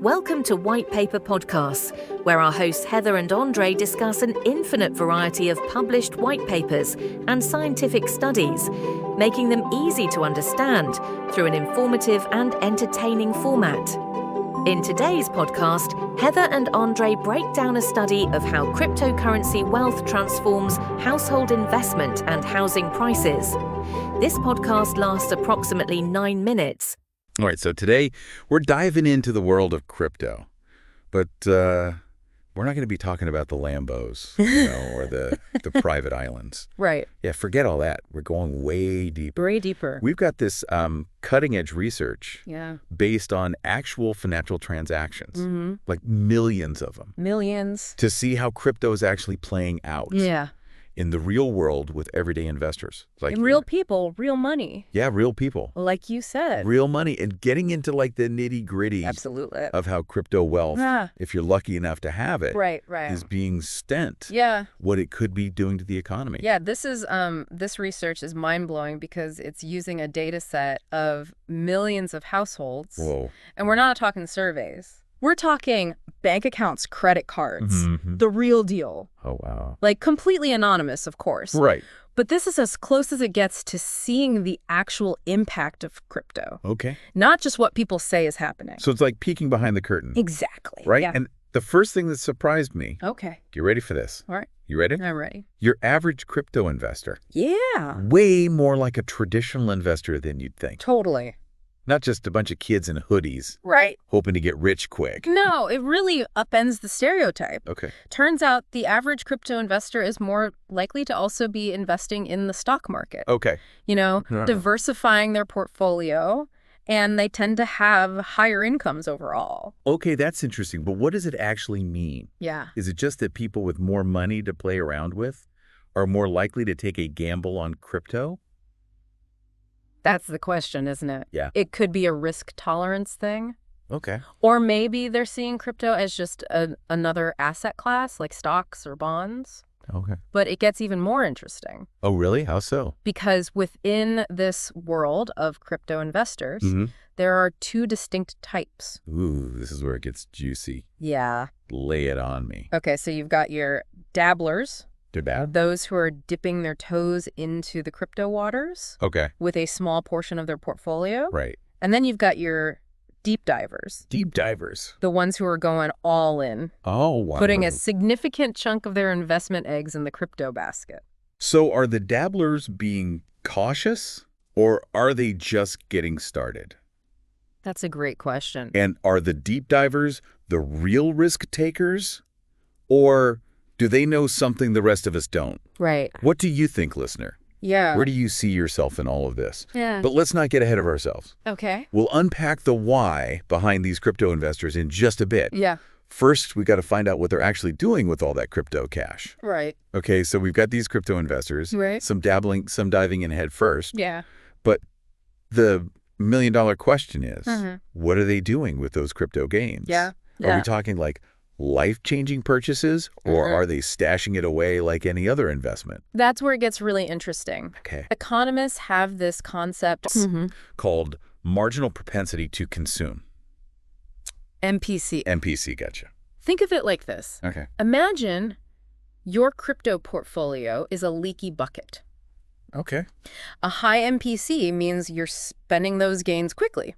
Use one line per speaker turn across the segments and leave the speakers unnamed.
Welcome to White Paper Podcasts, where our hosts Heather and Andre discuss an infinite variety of published white papers and scientific studies, making them easy to understand through an informative and entertaining format. In today's podcast, Heather and Andre break down a study of how cryptocurrency wealth transforms household investment and housing prices. This podcast lasts approximately 9 minutes.
All right, so today we're diving into the world of crypto, but we're not going to be talking about the Lambos, or the private islands.
Right.
Yeah, forget all that. We're going way deeper.
Way deeper.
We've got this cutting-edge research based on actual financial transactions, like millions of them.
Millions.
To see how crypto is actually playing out.
Yeah.
In the real world with everyday investors.
Like real people, real money.
Yeah, real people.
Like you said.
Real money. And getting into like the nitty-gritty of how crypto wealth, if you're lucky enough to have it, is being spent.
Yeah.
What it could be doing to the economy.
Yeah, this research is mind-blowing because it's using a data set of millions of households.
Whoa.
And we're not talking surveys. We're talking bank accounts, credit cards, the real deal.
Oh, wow.
Like completely anonymous, of course.
Right.
But this is as close as it gets to seeing the actual impact of crypto.
Okay.
Not just what people say is happening.
So it's like peeking behind the curtain.
Exactly.
Right?
Yeah.
And the first thing that surprised me.
Okay.
You ready for this?
All right.
You ready?
I'm ready.
Your average crypto investor.
Yeah.
Way more like a traditional investor than you'd think.
Totally.
Not just a bunch of kids in hoodies.
Right.
Hoping to get rich quick.
No, it really upends the stereotype.
Okay.
Turns out the average crypto investor is more likely to also be investing in the stock market.
Okay.
Diversifying their portfolio, and they tend to have higher incomes overall.
Okay, that's interesting. But what does it actually mean?
Yeah.
Is it just that people with more money to play around with are more likely to take a gamble on crypto?
That's the question, isn't it?
Yeah.
It could be a risk tolerance thing.
Okay.
Or maybe they're seeing crypto as just another asset class, like stocks or bonds.
Okay.
But it gets even more interesting.
Oh, really? How so?
Because within this world of crypto investors, there are two distinct types.
Ooh, this is where it gets juicy.
Yeah.
Lay it on me.
Okay, so you've got your dabblers.
They're bad?
Those who are dipping their toes into the crypto waters.
Okay.
With a small portion of their portfolio.
Right.
And then you've got your deep divers.
Deep divers.
The ones who are going all in.
Oh, wow.
Putting a significant chunk of their investment eggs in the crypto basket.
So are the dabblers being cautious, or are they just getting started?
That's a great question.
And are the deep divers the real risk takers, or do they know something the rest of us don't?
Right.
What do you think, listener?
Yeah.
Where do you see yourself in all of this?
Yeah.
But let's not get ahead of ourselves.
Okay.
We'll unpack the why behind these crypto investors in just a bit.
Yeah.
First, we got to find out what they're actually doing with all that crypto cash.
Right.
Okay, so we've got these crypto investors.
Right.
Some dabbling, some diving in head first.
Yeah.
But the million-dollar question is, what are they doing with those crypto gains?
Yeah.
Are we talking like life-changing purchases, or are they stashing it away like any other investment?
That's where it gets really interesting.
Okay.
Economists have this concept
called marginal propensity to consume.
MPC.
MPC, gotcha.
Think of it like this.
Okay.
Imagine your crypto portfolio is a leaky bucket.
Okay.
A high MPC means you're spending those gains quickly.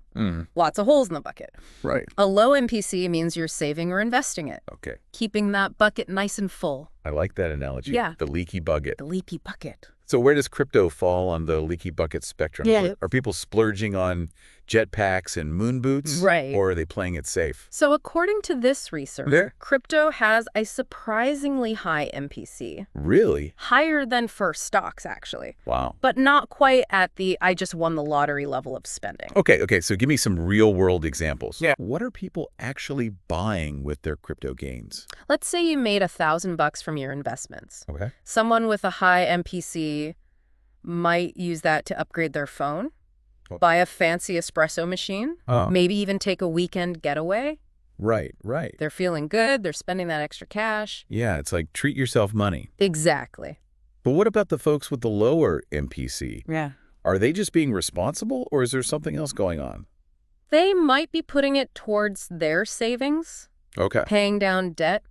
Lots of holes in the bucket.
Right.
A low MPC means you're saving or investing it.
Okay.
Keeping that bucket nice and full.
I like that analogy.
Yeah.
The leaky bucket.
The leaky bucket.
So where does crypto fall on the leaky bucket spectrum?
Yeah.
Are people splurging on jetpacks and moon boots?
Right.
Or are they playing it safe?
So according to this research, crypto has a surprisingly high MPC.
Really?
Higher than for stocks, actually.
Wow.
But not quite at the I just won the lottery level of spending.
Okay. So give me some real-world examples. Yeah. What are people actually buying with their crypto gains?
Let's say you made $1,000 from your investments.
Okay.
Someone with a high MPC might use that to upgrade their phone, buy a fancy espresso machine, maybe even take a weekend getaway.
Right.
They're feeling good. They're spending that extra cash.
Yeah, it's like treat yourself money.
Exactly.
But what about the folks with the lower MPC?
Yeah.
Are they just being responsible, or is there something else going on?
They might be putting it towards their savings,
Okay.
paying down debt,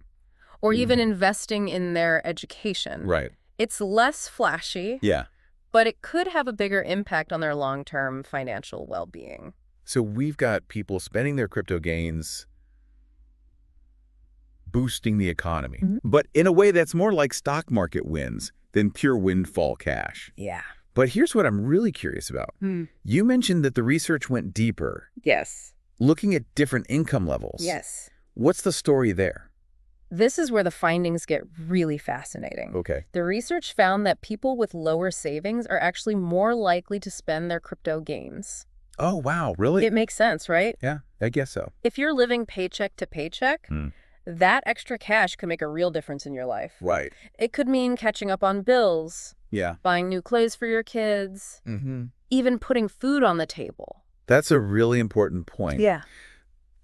or even investing in their education.
Right.
It's less flashy,
Yeah.
but it could have a bigger impact on their long-term financial well-being.
So we've got people spending their crypto gains boosting the economy, but in a way that's more like stock market wins than pure windfall cash.
Yeah.
But here's what I'm really curious about. You mentioned that the research went deeper,
Yes.
looking at different income levels.
Yes.
What's the story there?
This is where the findings get really fascinating.
Okay.
The research found that people with lower savings are actually more likely to spend their crypto gains.
Oh, wow. Really?
It makes sense, right?
Yeah, I guess so.
If you're living paycheck to paycheck, that extra cash could make a real difference in your life.
Right.
It could mean catching up on bills,
Yeah.
buying new clothes for your kids, even putting food on the table.
That's a really important point.
Yeah.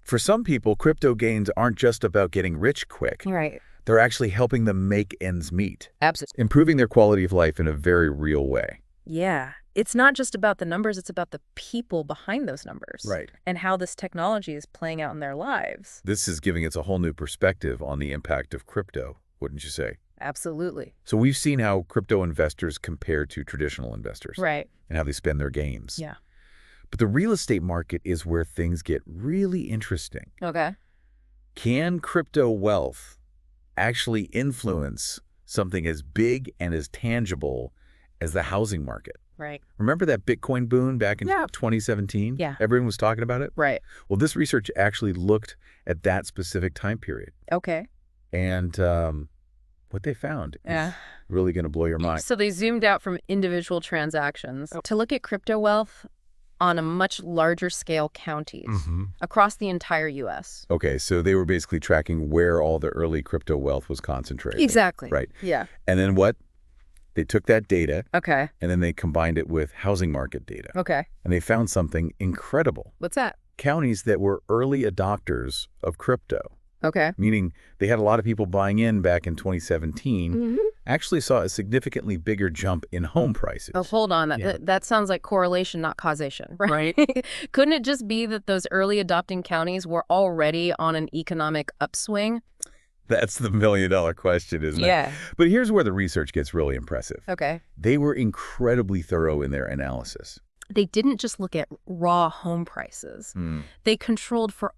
For some people, crypto gains aren't just about getting rich quick.
Right.
They're actually helping them make ends meet,
Absolutely.
improving their quality of life in a very real way.
Yeah. It's not just about the numbers, it's about the people behind those numbers.
Right.
And how this technology is playing out in their lives.
This is giving us a whole new perspective on the impact of crypto, wouldn't you say?
Absolutely.
So we've seen how crypto investors compare to traditional investors.
Right.
And how they spend their gains.
Yeah.
But the real estate market is where things get really interesting.
Okay.
Can crypto wealth actually influence something as big and as tangible as the housing market?
Right.
Remember that Bitcoin boom back in
Yeah.
2017?
Yeah.
Everyone was talking about it?
Right.
Well, this research actually looked at that specific time period.
Okay.
And what they found
Yeah.
is really going to blow your mind.
So they zoomed out from individual transactions to look at crypto wealth on a much larger scale counties across the entire U.S.
Okay, so they were basically tracking where all the early crypto wealth was concentrated.
Exactly.
Right.
Yeah.
And then what? They took that data
Okay.
and then they combined it with housing market data.
Okay.
And they found something incredible.
What's that?
Counties that were early adopters of crypto,
Okay.
meaning they had a lot of people buying in back in 2017, actually saw a significantly bigger jump in home prices.
Oh, hold on.
Yeah.
That sounds like correlation, not causation, right? Couldn't it just be that those early adopting counties were already on an economic upswing?
That's the million-dollar question, isn't it?
Yeah.
But here's where the research gets really impressive.
Okay.
They were incredibly thorough in their analysis.
They didn't just look at raw home prices. They controlled for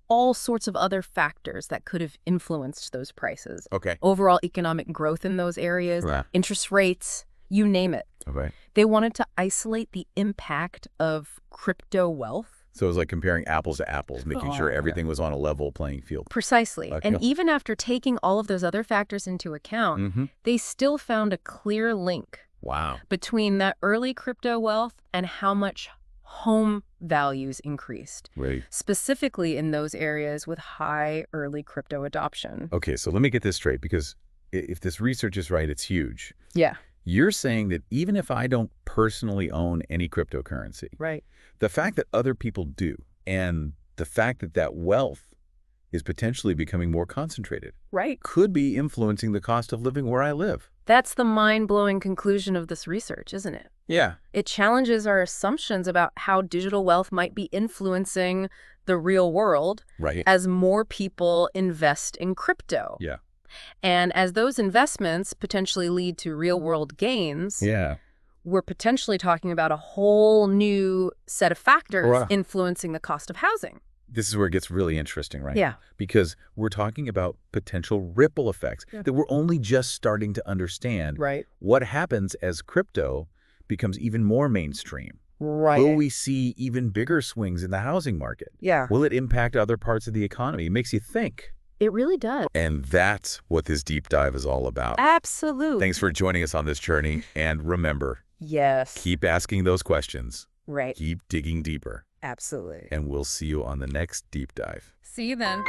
all sorts of other factors that could have influenced those prices.
Okay.
Overall economic growth in those areas,
Right.
interest rates, you name it.
Okay.
They wanted to isolate the impact of crypto wealth.
So it was like comparing apples to apples, making sure everything was on a level playing field.
Precisely.
Okay.
And even after taking all of those other factors into account, they still found a clear link
Wow.
between that early crypto wealth and how much home values increased,
Right.
specifically in those areas with high early crypto adoption.
Okay, so let me get this straight, because if this research is right, it's huge.
Yeah.
You're saying that even if I don't personally own any cryptocurrency,
Right.
the fact that other people do, and the fact that that wealth is potentially becoming more concentrated,
Right.
could be influencing the cost of living where I live.
That's the mind-blowing conclusion of this research, isn't it?
Yeah.
It challenges our assumptions about how digital wealth might be influencing the real world
Right.
as more people invest in crypto.
Yeah.
And as those investments potentially lead to real-world gains,
Yeah.
we're potentially talking about a whole new set of factors
Wow.
influencing the cost of housing.
This is where it gets really interesting, right?
Yeah.
Because we're talking about potential ripple effects that we're only just starting to understand.
Right.
What happens as crypto becomes even more mainstream?
Right.
Will we see even bigger swings in the housing market?
Yeah.
Will it impact other parts of the economy? It makes you think.
It really does.
And that's what this deep dive is all about.
Absolutely.
Thanks for joining us on this journey. And remember,
Yes.
keep asking those questions.
Right.
Keep digging deeper.
Absolutely.
And we'll see you on the next deep dive.
See you then.